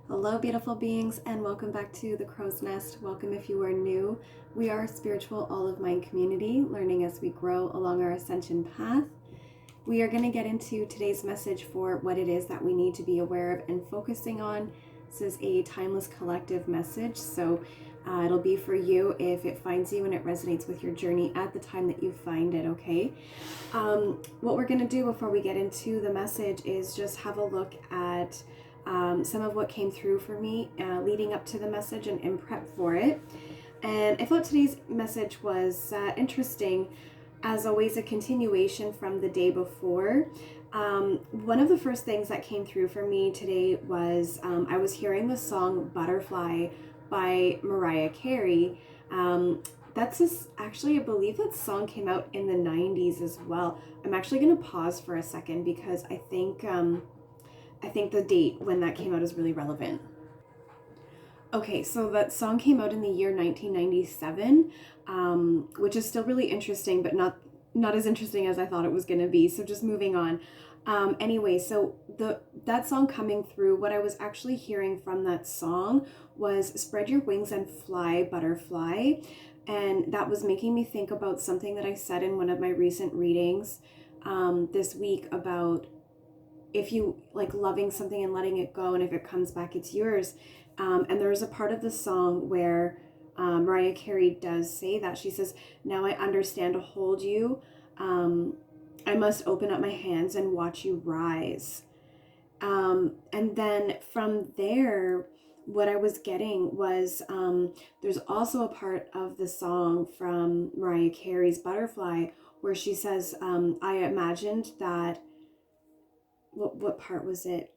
Hello, beautiful beings, and welcome back to the Crow's Nest. Welcome if you are new. We are a spiritual olive mind community, learning as we grow along our ascension path. We are going to get into today's message for what it is that we need to be aware of and focusing on. This is a timeless collective message, so it'll be for you if it finds you and it resonates with your journey at the time that you find it, okay? What we're going to do before we get into the message is just have a look at some of what came through for me leading up to the message and in prep for it. And I thought today's message was interesting, as always, a continuation from the day before. One of the first things that came through for me today was I was hearing the song Butterfly by Mariah Carey. Actually, I believe that song came out in the 90s as well. I'm actually going to pause for a second because I think the date when that came out is really relevant. Okay, so that song came out in the year 1997, which is still really interesting, but not as interesting as I thought it was going to be. So just moving on. Anyway, so that song coming through, what I was actually hearing from that song was "Spread your wings and fly, butterfly," and that was making me think about something that I said in one of my recent readings this week about if you like loving something and letting it go, and if it comes back, it's yours. And there's a part of the song where Mariah Carey does say that. She says, "Now I understand to hold you. I must open up my hands and watch you rise." And then from there, what I was getting was there's also a part of the song from Mariah Carey's Butterfly where she says, I imagined that, what part was it?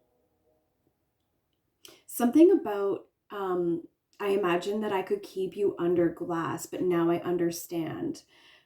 Something about, I imagined that I could keep you under glass, but now I understand.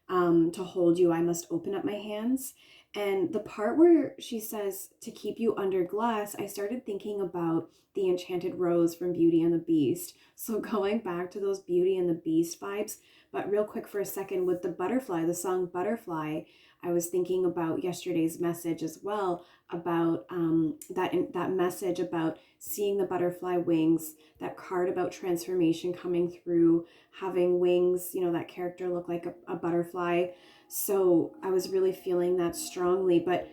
To hold you, I must open up my hands. And the part where she says to keep you under glass, I started thinking about the enchanted rose from Beauty and the Beast. So going back to those Beauty and the Beast vibes, but real quick for a second with the butterfly, the song Butterfly, I was thinking about yesterday's message as well, about that message about seeing the butterfly wings, that card about transformation coming through, having wings, that character look like a butterfly. So I was really feeling that strongly. But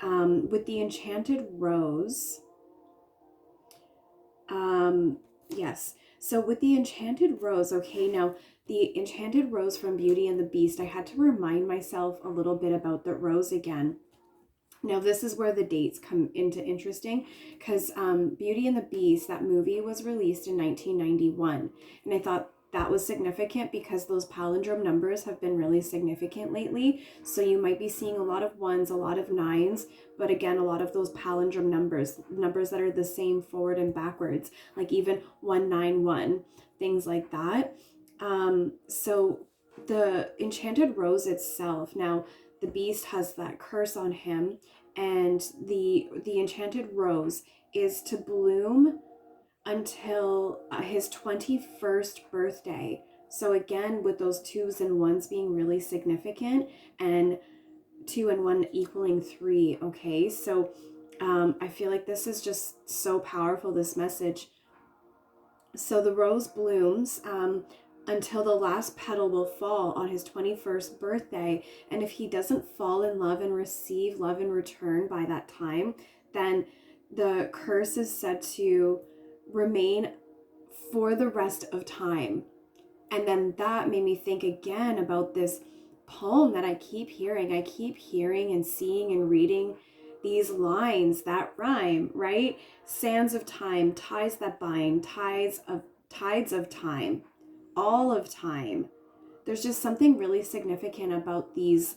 with the enchanted rose, yes. So with the enchanted rose, okay, now the enchanted rose from Beauty and the Beast, I had to remind myself a little bit about the rose again. Now, this is where the dates come into interesting, because Beauty and the Beast, that movie was released in 1991. And I thought that was significant because those palindrome numbers have been really significant lately. So you might be seeing a lot of ones, a lot of nines, but again, a lot of those palindrome numbers that are the same forward and backwards, like even 191, things like that. So the enchanted rose itself, now the beast has that curse on him, and the enchanted rose is to bloom until his 21st birthday. So again, with those twos and ones being really significant, and 2 and 1 equaling 3, okay? So I feel like this is just so powerful, this message. So the rose blooms until the last petal will fall on his 21st birthday. And if he doesn't fall in love and receive love in return by that time, then the curse is said to remain for the rest of time. And then that made me think again about this poem that I keep hearing. I keep hearing and seeing and reading these lines that rhyme, right? Sands of time, ties that bind, tides of time, all of time. There's just something really significant about these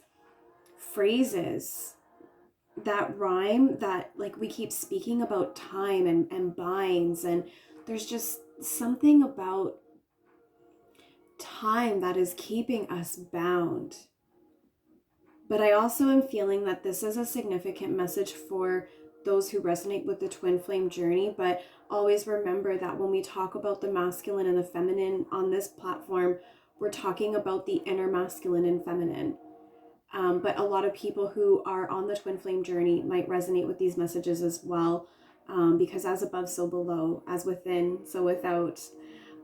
phrases that rhyme, that like we keep speaking about time and binds, and there's just something about time that is keeping us bound. But I also am feeling that this is a significant message for those who resonate with the twin flame journey. But always remember that when we talk about the masculine and the feminine on this platform, we're talking about the inner masculine and feminine. But a lot of people who are on the twin flame journey might resonate with these messages as well. because as above, so below, as within, so without.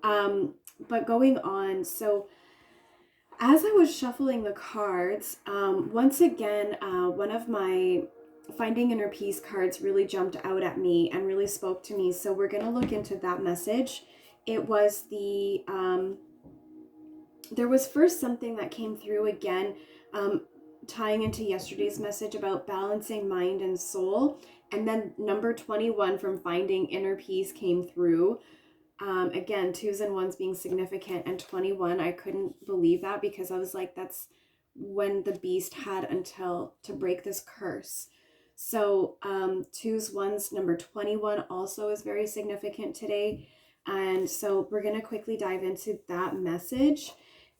But going on, so as I was shuffling the cards, once again, one of my Finding Inner Peace cards really jumped out at me and really spoke to me. So we're going to look into that message. It was there was first something that came through again, tying into yesterday's message about balancing mind and soul. And then number 21 from Finding Inner Peace came through. Again, 2s and 1s being significant, and 21, I couldn't believe that, because I was like, that's when the beast had until to break this curse. So 2s, 1s, number 21 also is very significant today. And so we're going to quickly dive into that message.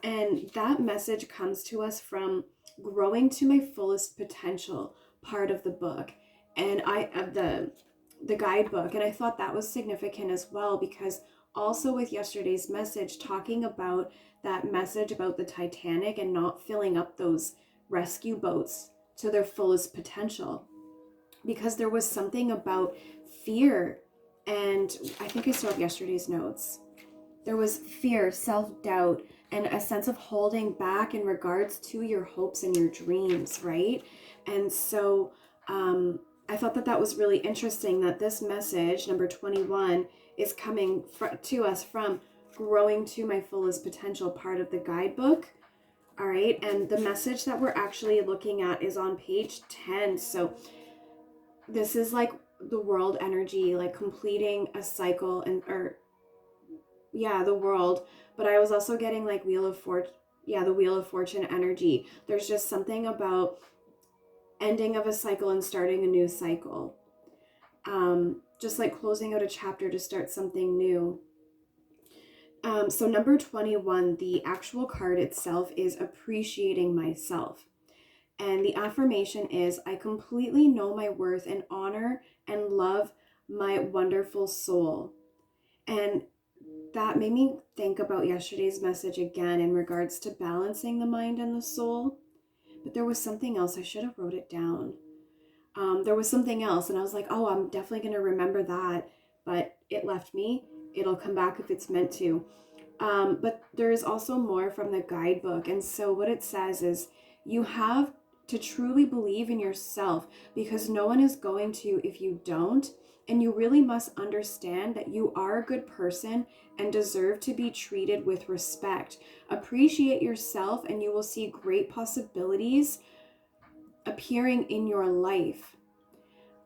And that message comes to us from Growing to My Fullest Potential, part of the book. And the guidebook. And I thought that was significant as well, because also with yesterday's message, talking about that message about the Titanic and not filling up those rescue boats to their fullest potential, because there was something about fear. And I think I still have yesterday's notes. There was fear, self-doubt, and a sense of holding back in regards to your hopes and your dreams, right? And so I thought that was really interesting, that this message, number 21, is coming to us from Growing to My Fullest Potential, part of the guidebook. All right. And the message that we're actually looking at is on page 10. So this is like the world energy, like completing a cycle, the world. But I was also getting like the Wheel of Fortune energy. There's just something about ending of a cycle and starting a new cycle. Just like closing out a chapter to start something new. So number 21, the actual card itself is Appreciating Myself. And the affirmation is, I completely know my worth and honor and love my wonderful soul. And that made me think about yesterday's message again in regards to balancing the mind and the soul. But there was something else. I should have wrote it down. There was something else, and I was like, oh, I'm definitely going to remember that. But it left me. It'll come back if it's meant to. But there is also more from the guidebook. And so what it says is, you have to truly believe in yourself, because no one is going to if you don't. And you really must understand that you are a good person and deserve to be treated with respect. Appreciate yourself, and you will see great possibilities appearing in your life.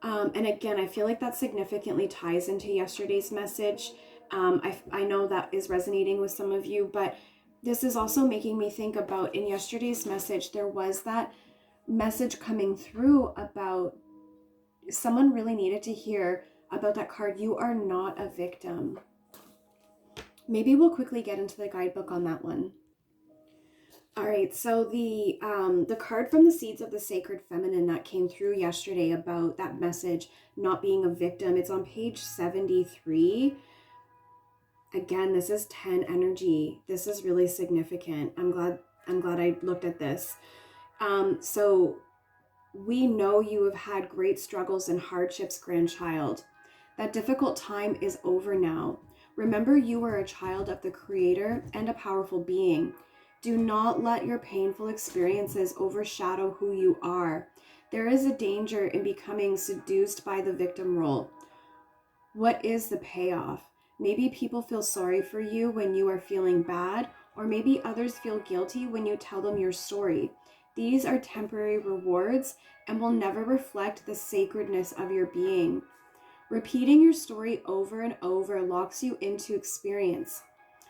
And again, I feel like that significantly ties into yesterday's message. I know that is resonating with some of you, but this is also making me think about, in yesterday's message, there was that message coming through about someone really needed to hear about that card. You are not a victim. Maybe we'll quickly get into the guidebook on that one. All right, so the card from the Seeds of the Sacred Feminine that came through yesterday about that message, not being a victim, it's on page 73. Again, this is 10 energy. This is really significant. I'm glad I looked at this. So we know you have had great struggles and hardships, grandchild. That difficult time is over now. Remember, you are a child of the Creator and a powerful being. Do not let your painful experiences overshadow who you are. There is a danger in becoming seduced by the victim role. What is the payoff? Maybe people feel sorry for you when you are feeling bad, or maybe others feel guilty when you tell them your story. These are temporary rewards and will never reflect the sacredness of your being. Repeating your story over and over locks you into experience.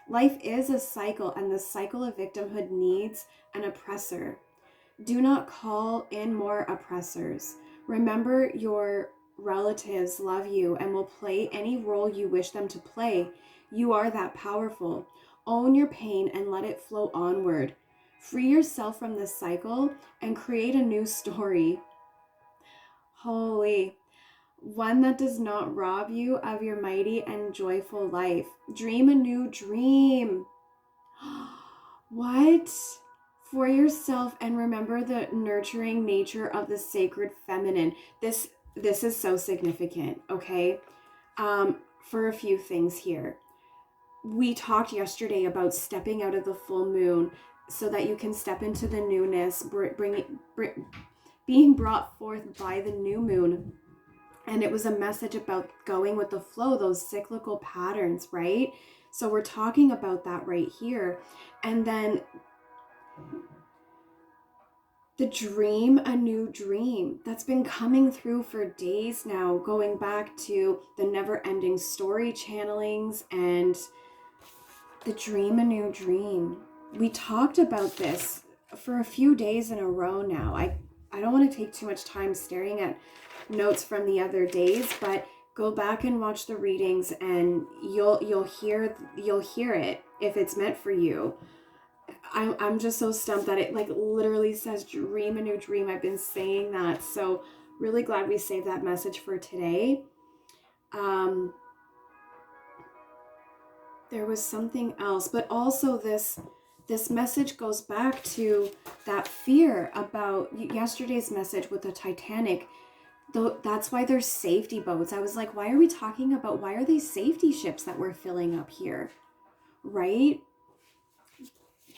Life is a cycle, and the cycle of victimhood needs an oppressor. Do not call in more oppressors. Remember, your relatives love you and will play any role you wish them to play. You are that powerful. Own your pain and let it flow onward. Free yourself from this cycle and create a new story. Holy. One that does not rob you of your mighty and joyful life. Dream a new dream. What? For yourself, and remember the nurturing nature of the sacred feminine. This this is so significant, okay? For a few things here. We talked yesterday about stepping out of the full moon so that you can step into the newness, being brought forth by the new moon. And it was a message about going with the flow, those cyclical patterns, right? So we're talking about that right here. And then the dream, a new dream, that's been coming through for days now, going back to the never-ending story channelings and the dream, a new dream. We talked about this for a few days in a row now. I don't want to take too much time staring at notes from the other days, but go back and watch the readings and you'll hear it if it's meant for you. I'm just so stumped that it like literally says dream a new dream. I've been saying that, so really glad we saved that message for today. There was something else, but also this message goes back to that fear about yesterday's message with the Titanic. Though that's why there's safety boats. I was like, why are we talking about, why are these safety ships that we're filling up here? Right?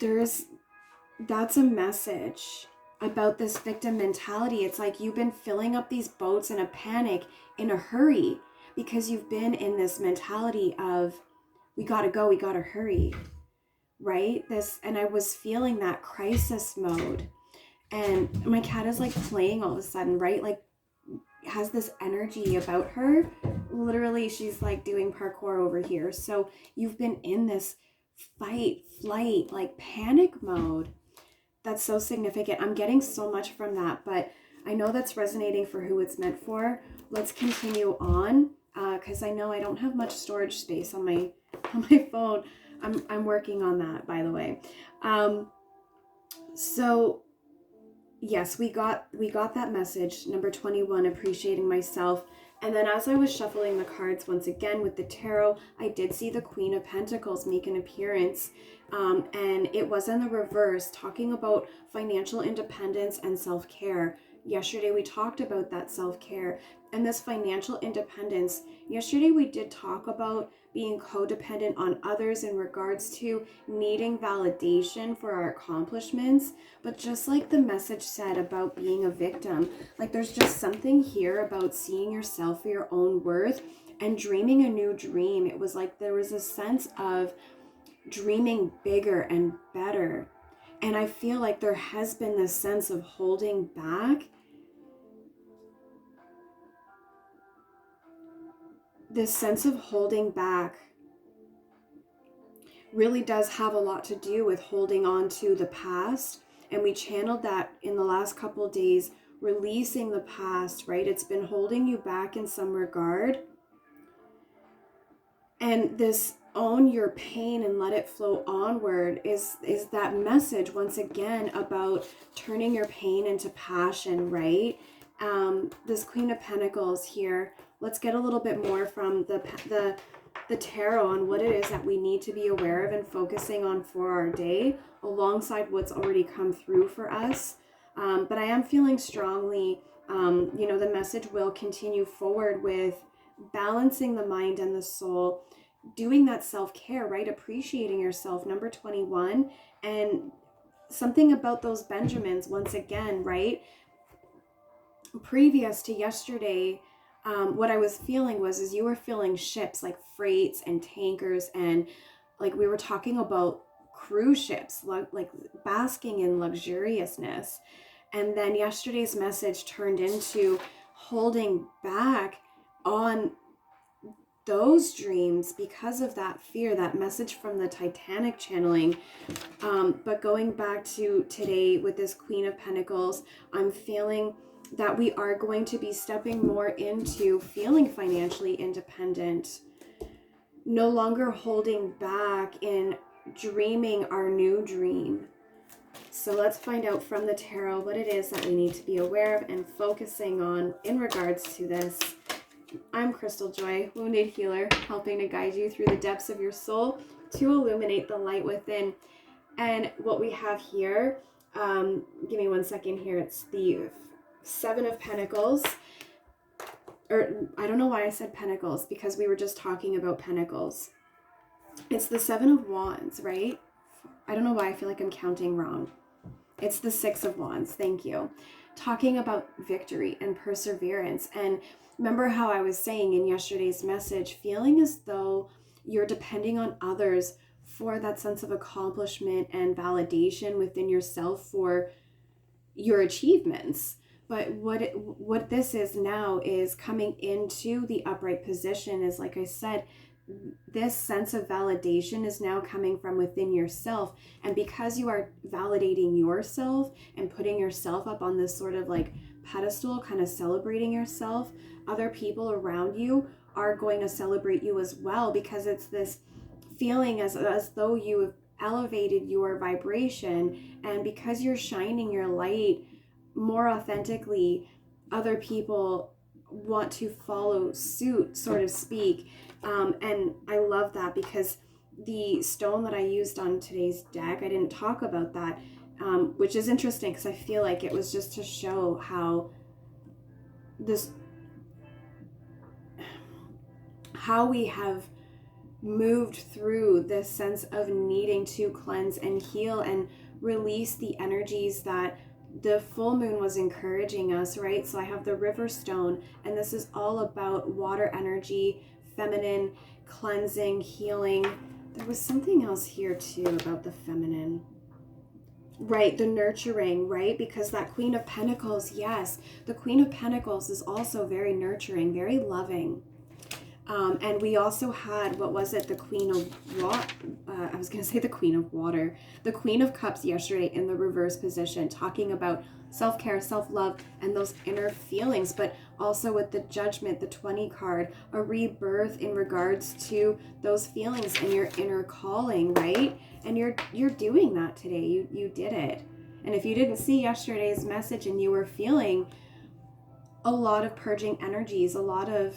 That's a message about this victim mentality. It's like you've been filling up these boats in a panic, in a hurry, because you've been in this mentality of, we gotta go, we gotta hurry, right? And I was feeling that crisis mode. And my cat is like playing all of a sudden, right? Like has this energy about her. Literally, she's like doing parkour over here. So you've been in this fight, flight, like panic mode. That's so significant. I'm getting so much from that, but I know that's resonating for who it's meant for. Let's continue on, because I know I don't have much storage space on my phone. I'm working on that, by the way. So yes, we got that message, number 21, appreciating myself. And then as I was shuffling the cards once again with the tarot, I did see the Queen of Pentacles make an appearance. And it was in the reverse, talking about financial independence and self-care. Yesterday we talked about that self-care and this financial independence. Yesterday we did talk about being codependent on others in regards to needing validation for our accomplishments. But just like the message said about being a victim, like there's just something here about seeing yourself for your own worth and dreaming a new dream. It was like there was a sense of dreaming bigger and better. And I feel like there has been this sense of holding back. This sense of holding back really does have a lot to do with holding on to the past. And we channeled that in the last couple of days, releasing the past, right? It's been holding you back in some regard. And this own your pain and let it flow onward is that message once again about turning your pain into passion, right? This Queen of Pentacles here. Let's get a little bit more from the tarot on what it is that we need to be aware of and focusing on for our day, alongside what's already come through for us. But I am feeling strongly, the message will continue forward with balancing the mind and the soul, doing that self-care, right? Appreciating yourself, number 21, and something about those Benjamins once again, right? Previous to yesterday, what I was feeling is you were feeling ships like freights and tankers, and like we were talking about cruise ships, like basking in luxuriousness. And then yesterday's message turned into holding back on those dreams because of that fear, that message from the Titanic channeling. But going back to today with this Queen of Pentacles, I'm feeling that we are going to be stepping more into feeling financially independent, no longer holding back in dreaming our new dream. So let's find out from the tarot what it is that we need to be aware of and focusing on in regards to this. I'm Crystaljoy, wounded healer, helping to guide you through the depths of your soul to illuminate the light within. And what we have here, give me one second here, it's the 7 of Pentacles. or I don't know why I said pentacles, because we were just talking about pentacles. It's the Seven of Wands, right? I don't know why I feel like I'm counting wrong. It's the Six of Wands. Thank you. Talking about victory and perseverance. And remember how I was saying in yesterday's message, feeling as though you're depending on others for that sense of accomplishment and validation within yourself for your achievements. But what this is now is coming into the upright position is, like I said, this sense of validation is now coming from within yourself. And because you are validating yourself and putting yourself up on this sort of like pedestal, kind of celebrating yourself, other people around you are going to celebrate you as well, because it's this feeling as though you have elevated your vibration. And because you're shining your light more authentically, other people want to follow suit, so to speak. And I love that, because the stone that I used on today's deck, I didn't talk about that, which is interesting, because I feel like it was just to show how we have moved through this sense of needing to cleanse and heal and release the energies that the full moon was encouraging us, right? So I have the river stone, and this is all about water energy, feminine, cleansing, healing. There was something else here too about the feminine. Right, the nurturing, right? Because that Queen of Pentacles, yes, the Queen of Pentacles is also very nurturing, very loving. And we also had, what was it? The Queen of I was going to say the Queen of Water. The Queen of Cups yesterday in the reverse position, talking about self-care, self-love, and those inner feelings. But also with the Judgment, the 20 card, a rebirth in regards to those feelings and your inner calling, right? And you're doing that today. You did it. And if you didn't see yesterday's message and you were feeling a lot of purging energies, a lot of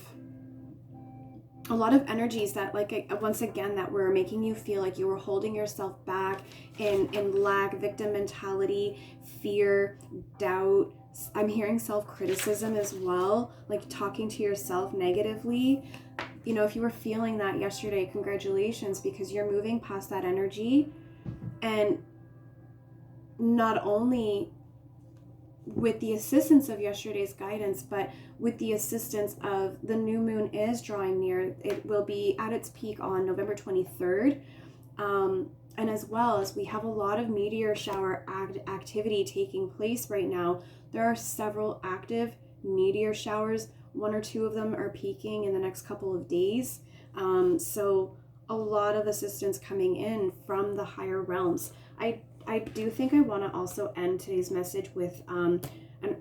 energies that, like, once again, that were making you feel like you were holding yourself back in lack, victim mentality, fear, doubt. I'm hearing self-criticism as well, like talking to yourself negatively. You know, if you were feeling that yesterday, congratulations, because you're moving past that energy. And not only with the assistance of yesterday's guidance, but with the assistance of the new moon is drawing near. It will be at its peak on November 23rd. And as well as we have a lot of meteor shower activity taking place right now. There are several active meteor showers. One or two of them are peaking in the next couple of days. So a lot of assistance coming in from the higher realms. I do think I want to also end today's message with an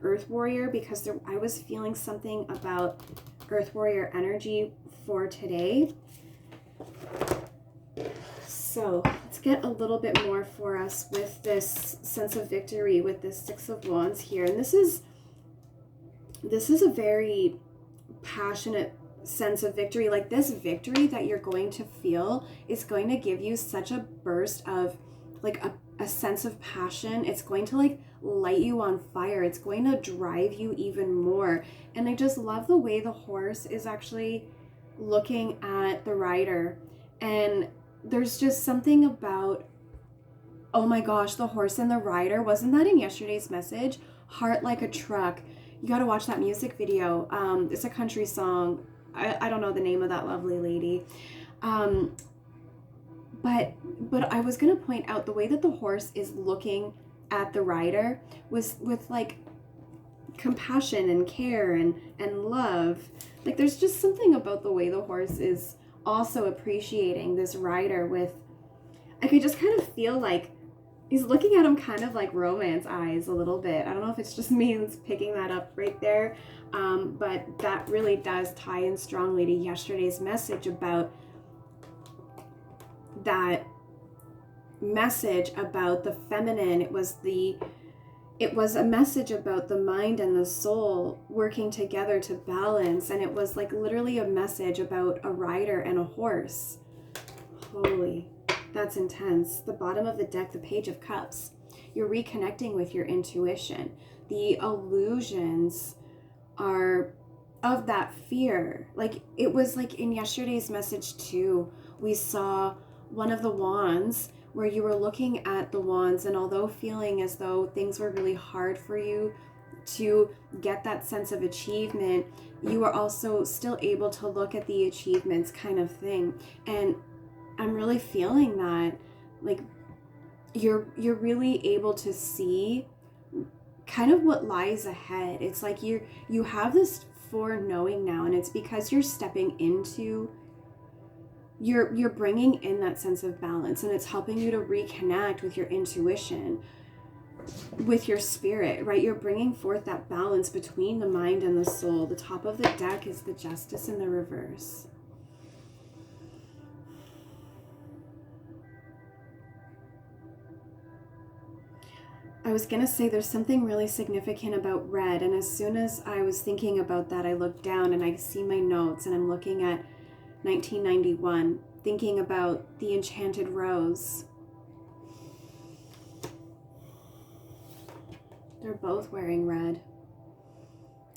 Earth Warrior, because I was feeling something about Earth Warrior energy for today. So let's get a little bit more for us with this sense of victory with this Six of Wands here. And this is a very passionate sense of victory. Like, this victory that you're going to feel is going to give you such a burst of like a sense of passion. It's going to like light you on fire. It's going to drive you even more. And I just love the way the horse is actually looking at the rider. And there's just something about, oh my gosh, the horse and the rider. Wasn't that in yesterday's message? Heart like a truck. You got to watch that music video. It's a country song. I don't know the name of that lovely lady. But I was going to point out the way that the horse is looking at the rider was with like compassion and care and love. Like, there's just something about the way the horse is also appreciating this rider with, I could just kind of feel like he's looking at him kind of like romance eyes a little bit. I don't know if it's just me that's picking that up right there. But that really does tie in strongly to yesterday's message about that message about the feminine. It was a message about the mind and the soul working together to balance. And it was like literally a message about a rider and a horse. Holy, that's intense. The bottom of the deck, the Page of Cups. You're reconnecting with your intuition. The illusions are of that fear. Like it was like in yesterday's message too, we saw one of the wands where you were looking at the wands, and although feeling as though things were really hard for you to get that sense of achievement, you were also still able to look at the achievements kind of thing. And I'm really feeling that, like, you're really able to see kind of what lies ahead. It's like you have this foreknowing now, and it's because you're stepping into, you're bringing in that sense of balance, and it's helping you to reconnect with your intuition, with your spirit, right? You're bringing forth that balance between the mind and the soul. The top of the deck is the Justice in the reverse. I was going to say there's something really significant about red, and as soon as I was thinking about that, I looked down and I see my notes, and I'm looking at 1991, thinking about the enchanted rose. They're both wearing red.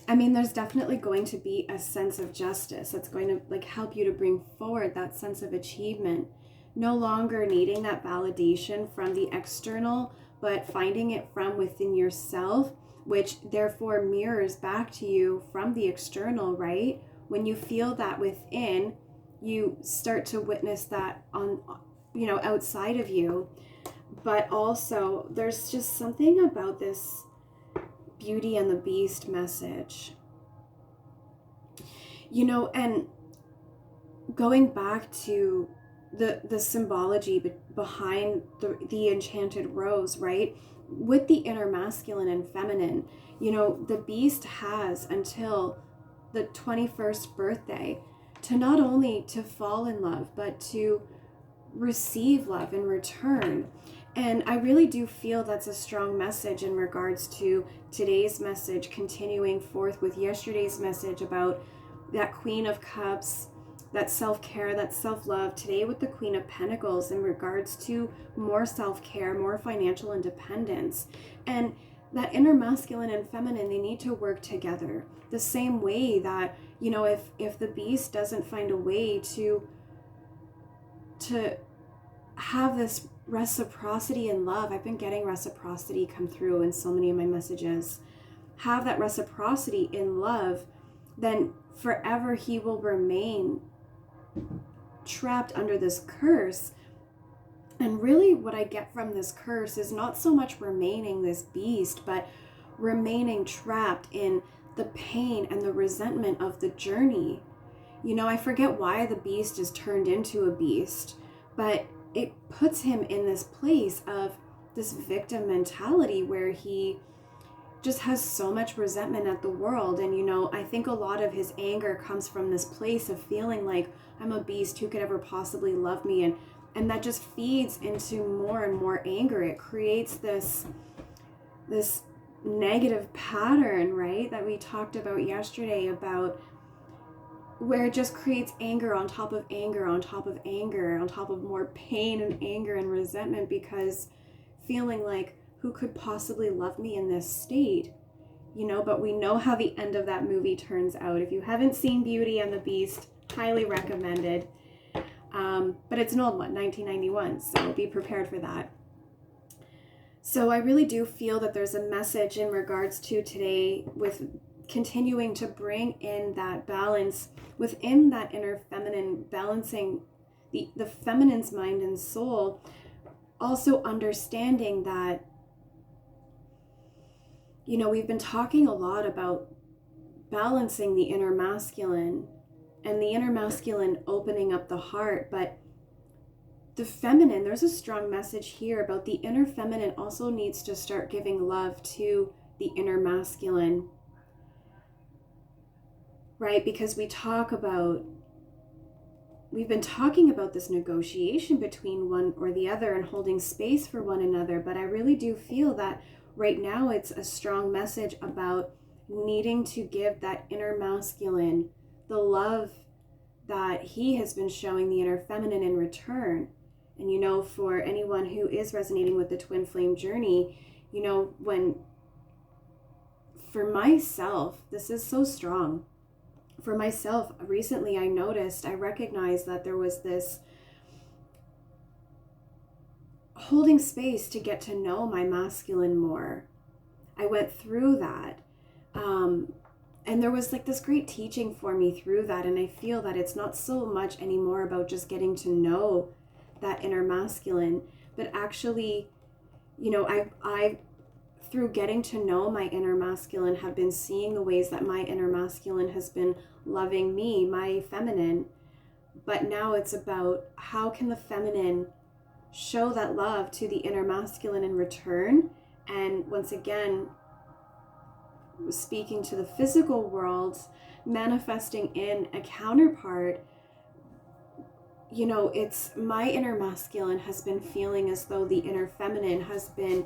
I mean, there's definitely going to be a sense of justice that's going to like help you to bring forward that sense of achievement. No longer needing that validation from the external, but finding it from within yourself, which therefore mirrors back to you from the external, right? When you feel that within, you start to witness that on, outside of you. But also, there's just something about this Beauty and the Beast message. And going back to the symbology behind the enchanted rose, right? With the inner masculine and feminine, the beast has until the 21st birthday to not only to fall in love, but to receive love in return. And I really do feel that's a strong message in regards to today's message, continuing forth with yesterday's message about that Queen of Cups, that self-care, that self-love. Today with the Queen of Pentacles in regards to more self-care, more financial independence. And that inner masculine and feminine, they need to work together. The same way that, if the beast doesn't find a way to have this reciprocity in love, I've been getting reciprocity come through in so many of my messages, have that reciprocity in love, then forever he will remain trapped under this curse. And really what I get from this curse is not so much remaining this beast, but remaining trapped in the pain and the resentment of the journey. I forget why the beast is turned into a beast, but it puts him in this place of this victim mentality where he just has so much resentment at the world. And, I think a lot of his anger comes from this place of feeling like, I'm a beast, who could ever possibly love me? And that just feeds into more and more anger. It creates this negative pattern, right, that we talked about yesterday, about where it just creates anger on top of anger on top of anger on top of more pain and anger and resentment, because feeling like, who could possibly love me in this state? But we know how the end of that movie turns out. If you haven't seen Beauty and the Beast, highly recommended. But it's an old one, 1991, so be prepared for that. So I really do feel that there's a message in regards to today with continuing to bring in that balance within that inner feminine, balancing the feminine's mind and soul. Also understanding that, we've been talking a lot about balancing the inner masculine and the inner masculine opening up the heart, but the feminine, there's a strong message here about the inner feminine also needs to start giving love to the inner masculine, right? Because we've been talking about this negotiation between one or the other and holding space for one another, but I really do feel that right now it's a strong message about needing to give that inner masculine the love that he has been showing the inner feminine in return. And for anyone who is resonating with the twin flame journey, when, for myself, this is so strong. for myself, recently I recognized that there was this holding space to get to know my masculine more. I went through that. And there was like this great teaching for me through that. And I feel that it's not so much anymore about just getting to know that inner masculine, but actually, you know, I through getting to know my inner masculine, have been seeing the ways that my inner masculine has been loving me, my feminine. But now it's about how can the feminine show that love to the inner masculine in return. And once again, speaking to the physical world, manifesting in a counterpart, you know, it's my inner masculine has been feeling as though the inner feminine has been,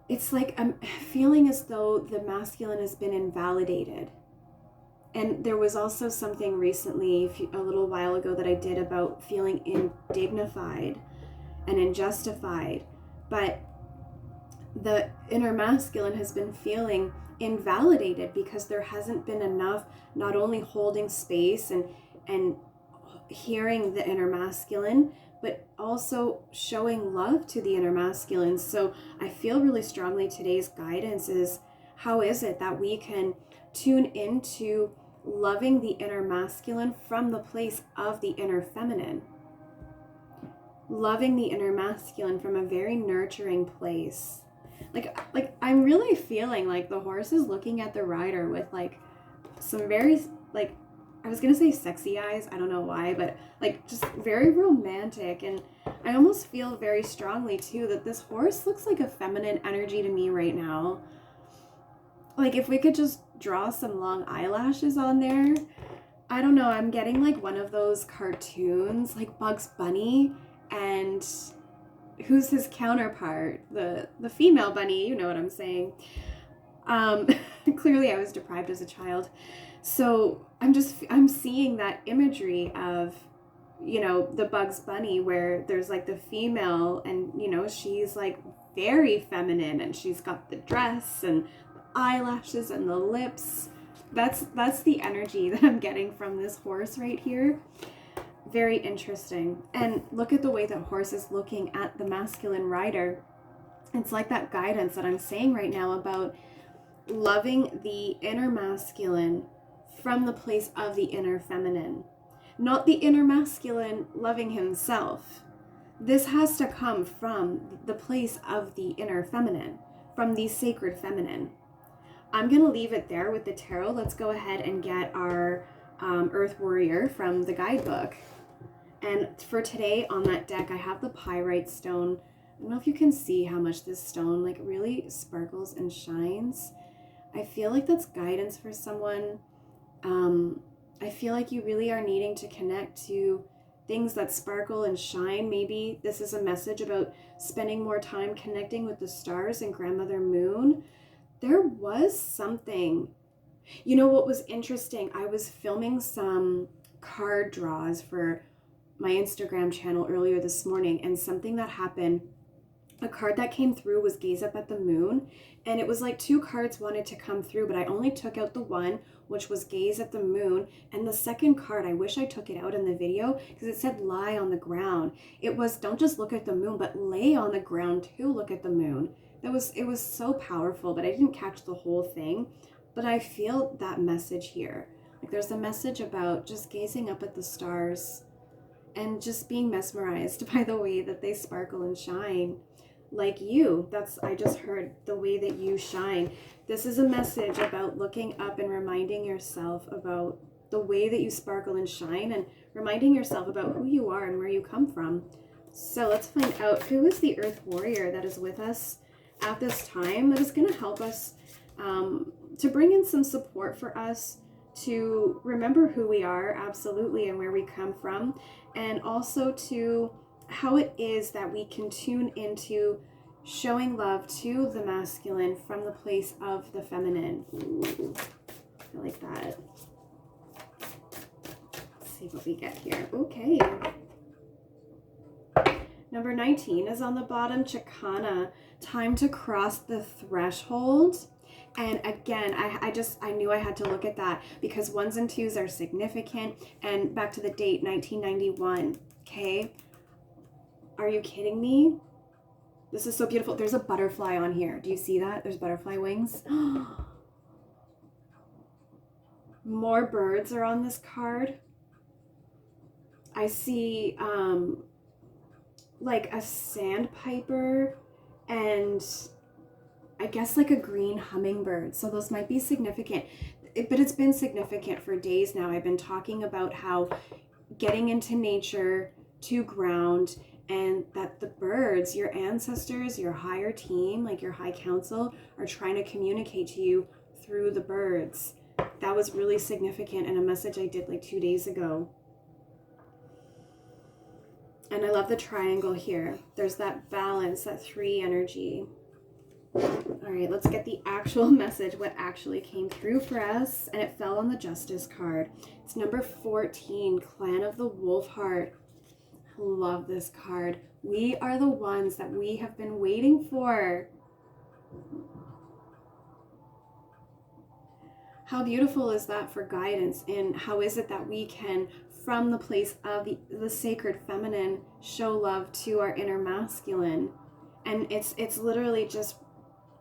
it's like I'm feeling as though the masculine has been invalidated. And there was also something recently, a little while ago, that I did about feeling indignified and unjustified. But the inner masculine has been feeling invalidated because there hasn't been enough, not only holding space and hearing the inner masculine, but also showing love to the inner masculine. So I feel really strongly today's guidance is, how is it that we can tune into loving the inner masculine from the place of the inner feminine? Loving the inner masculine from a very nurturing place. Like I'm really feeling like the horse is looking at the rider with like some very, like, I was gonna say sexy eyes, I don't know why, but like just very romantic. And I almost feel very strongly too that this horse looks like a feminine energy to me right now. Like if we could just draw some long eyelashes on there, I don't know, I'm getting like one of those cartoons like Bugs Bunny, and who's his counterpart, the female bunny, you know what I'm saying. Clearly I was deprived as a child, so I'm seeing that imagery of, you know, the Bugs Bunny, where there's like the female, and you know, she's like very feminine, and she's got the dress and the eyelashes and the lips. That's the energy that I'm getting from this horse right here. Very interesting. And look at the way that horse is looking at the masculine rider. It's like that guidance that I'm saying right now about loving the inner masculine from the place of the inner feminine, not the inner masculine loving himself. This has to come from the place of the inner feminine, from the sacred feminine. I'm going to leave it there with the tarot. Let's go ahead and get our Earth Warrior from the guidebook. And for today on that deck, I have the pyrite stone. I don't know if you can see how much this stone like really sparkles and shines. I feel like that's guidance for someone. I feel like you really are needing to connect to things that sparkle and shine. Maybe this is a message about spending more time connecting with the stars and Grandmother Moon. There was something, you know what was interesting? I was filming some card draws for my Instagram channel earlier this morning, and something that happened, a card that came through was Gaze Up at the Moon, and it was like two cards wanted to come through, but I only took out the one, which was Gaze at the Moon, and the second card, I wish I took it out in the video because it said lie on the ground. It was don't just look at the moon, but lay on the ground to look at the moon. It was so powerful, but I didn't catch the whole thing. But I feel that message here. Like there's a message about just gazing up at the stars and just being mesmerized by the way that they sparkle and shine. Like you, I just heard the way that you shine. This is a message about looking up and reminding yourself about the way that you sparkle and shine, and reminding yourself about who you are and where you come from. So let's find out who is the Earth Warrior that is with us at this time, that is going to help us to bring in some support for us to remember who we are, absolutely, and where we come from, and also to how it is that we can tune into showing love to the masculine from the place of the feminine. Ooh, I like that. Let's see what we get here. Okay. Number 19 is on the bottom, Chicana. Time to cross the threshold. And again, I knew I had to look at that because 1s and 2s are significant. And back to the date, 1991. Okay. Are you kidding me? This is so beautiful. There's a butterfly on here. Do you see that? There's butterfly wings. More birds are on this card. I see like a sandpiper and I guess like a green hummingbird. So those might be significant. But it's been significant for days now. I've been talking about how getting into nature to ground, and that the birds, your ancestors, your higher team, like your high council, are trying to communicate to you through the birds. That was really significant in a message I did like 2 days ago. And I love the triangle here. There's that balance, that 3 energy. All right, let's get the actual message, what actually came through for us. And it fell on the Justice card. It's number 14, Clan of the Wolf Heart. Love this card. We are the ones that we have been waiting for. How beautiful is that for guidance? And how is it that we can, from the place of the sacred feminine, show love to our inner masculine? And it's literally just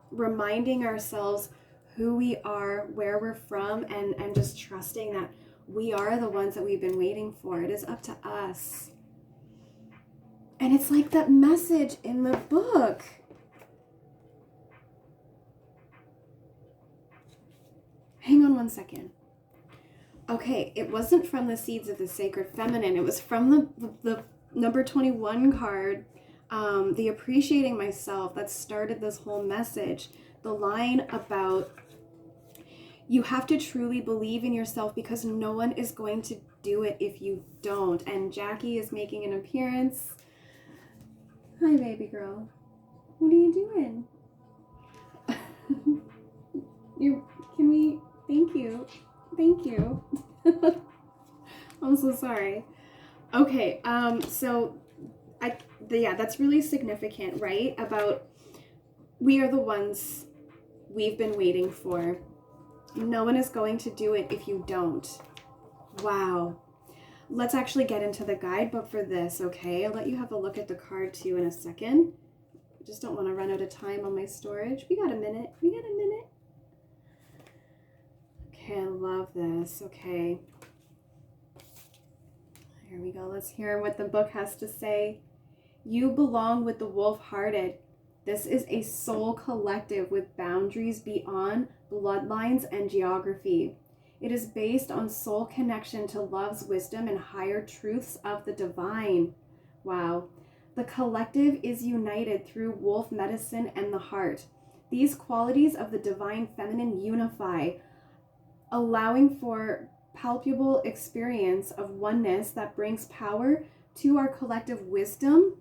reminding ourselves who we are, where we're from, and just trusting that we are the ones that we've been waiting for. It is up to us. And it's like that message in the book. Hang on one second. Okay, it wasn't from the seeds of the sacred feminine. It was from the number 21 card, the appreciating myself, that started this whole message. The line about you have to truly believe in yourself because no one is going to do it if you don't. And Jackie is making an appearance. Hi, baby girl. What are you doing? Thank you. Thank you. I'm so sorry. Okay, so that's really significant, right? About we are the ones we've been waiting for. No one is going to do it if you don't. Wow. Let's actually get into the guidebook for this, okay? I'll let you have a look at the card too in a second. I just don't want to run out of time on my storage. We got a minute. Okay, I love this. Okay. Here we go. Let's hear what the book has to say. You belong with the wolf-hearted. This is a soul collective with boundaries beyond bloodlines and geography. It is based on soul connection to love's wisdom and higher truths of the divine. Wow. The collective is united through wolf medicine and the heart. These qualities of the divine feminine unify, allowing for palpable experience of oneness that brings power to our collective wisdom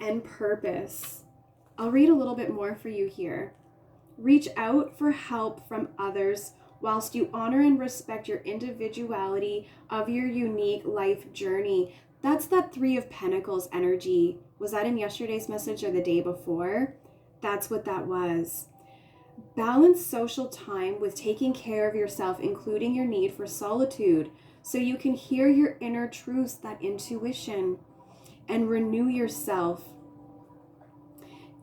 and purpose. I'll read a little bit more for you here. Reach out for help from others whilst you honor and respect your individuality of your unique life journey. That's that 3 of Pentacles energy. Was that in yesterday's message or the day before? That's what that was. Balance social time with taking care of yourself, including your need for solitude, so you can hear your inner truths, that intuition, and renew yourself.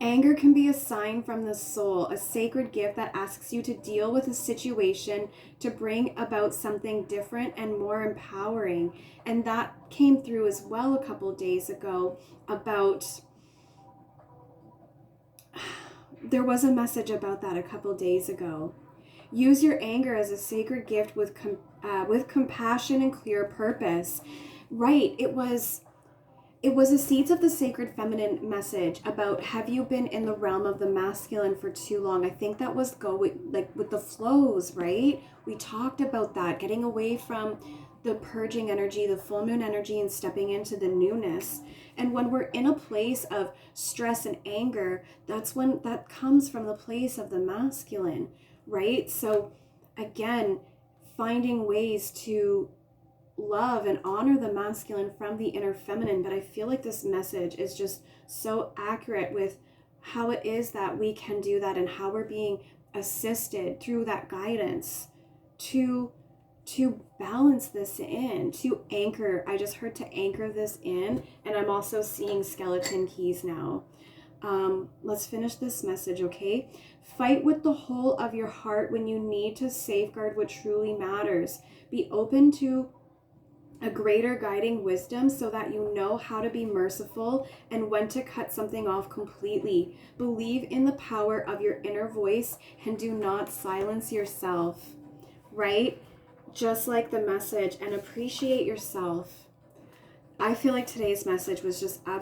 Anger can be a sign from the soul, a sacred gift that asks you to deal with a situation to bring about something different and more empowering. And that came through as well a couple days ago about, there was a message about that a couple days ago. Use your anger as a sacred gift with compassion and clear purpose. Right, it was a Seeds of the Sacred Feminine message about, have you been in the realm of the masculine for too long? I think that was with the flows, right? We talked about that, getting away from the purging energy, the full moon energy, and stepping into the newness. And when we're in a place of stress and anger, that's when that comes from the place of the masculine, right? So again, finding ways to love and honor the masculine from the inner feminine. But I feel like this message is just so accurate with how it is that we can do that and how we're being assisted through that guidance to balance this in, to anchor. I just heard to anchor this in, and I'm also seeing skeleton keys now. Let's finish this message, okay? Fight with the whole of your heart when you need to safeguard what truly matters. Be open to a greater guiding wisdom so that you know how to be merciful and when to cut something off completely. Believe in the power of your inner voice and do not silence yourself, right? Just like the message, and appreciate yourself. I feel like today's message was just